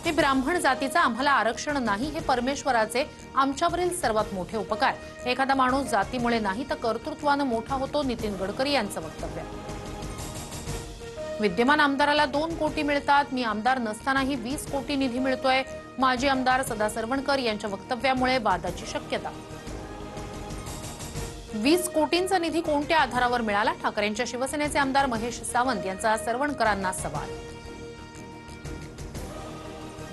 मी ब्राह्मण जातीचा, आम्हाला आरक्षण नाही हे परमेश्वराचे आमच्यावरील सर्वात मोठे उपकार। एखादा माणूस जातीमुळे नाही तर कर्तृत्वाने मोठा होतो। नितीन गडकरी यांचं वक्तव्य। विद्यमान आमदाराला 2 कोटी मिळतात, मी आमदार नसतानाही 20 कोटी निधी मिळतोय। माजी आमदार सदा सरवणकर यांच्या वक्तव्यामुळे वादाची शक्यता। 20 कोटींचा निधी कोणत्या आधारावर मिळाला? ठाकरेंच्या शिवसेनेचे आमदार महेश सावंत यांचा सरवणकरांना सवाल।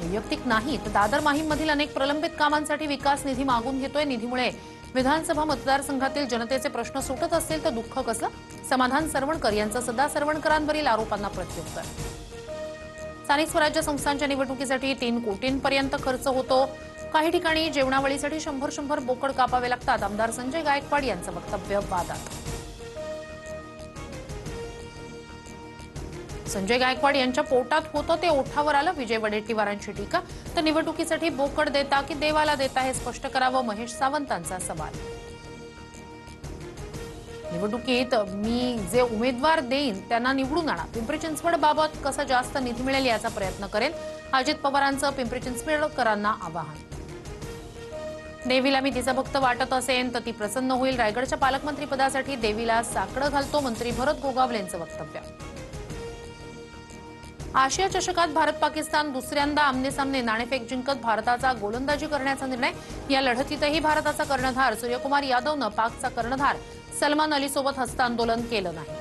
वैयक्तिक नाही तर दादर माहीममधील अनेक प्रलंबित कामांसाठी विकास निधी मागून घेतोय। निधीमुळे विधानसभा मतदारसंघातील जनतेचे प्रश्न सुटत असतील तर दुःख कसं? समाधान सरवणकर यांचं सदा सरवणकरांवरील आरोपांना प्रत्युत्तर। स्थानिक स्वराज्य संस्थांच्या निवडणुकीसाठी 3 कोटींपर्यंत खर्च होतो। काही ठिकाणी जेवणावळीसाठी 100 बोकड कापावे लागतात। आमदार संजय गायकवाड यांचं वक्तव्य वादात। संजय गायकवाड यांच्या पोटात होतं ते ओठावर आलं, विजय वडेट्टीवारांची टीका। तर निवडणुकीसाठी बोकड देता की देवाला देता हे स्पष्ट करावं, महेश सावंतांचा सवाल। निवडणुकीत मी जे उमेदवार देईन त्यांना निवडून आणा। पिंपरी चिंचवड बाबत कसं जास्त निधी मिळेल याचा प्रयत्न करेन, अजित पवारांचं पिंपरी चिंचवडकरांना आवाहन। देवीला मी तिचा भक्त वाटत असेन तर ती प्रसन्न होईल। रायगडच्या पालकमंत्री पदासाठी देवीला साकडं घालतो, मंत्री भरत गोगावलेंचं वक्तव्य। आशिया चषकात भारत पाकिस्तान दुसऱ्यांदा आमनेसामने, नाणेफेक जिंकत भारताचा गोलंदाजी करण्याचा निर्णय। या लढतीतही भारताचा कर्णधार सूर्यकुमार यादवनं पाकचा कर्णधार सलमान अलीसोबत हस्तांदोलन केलं नाही।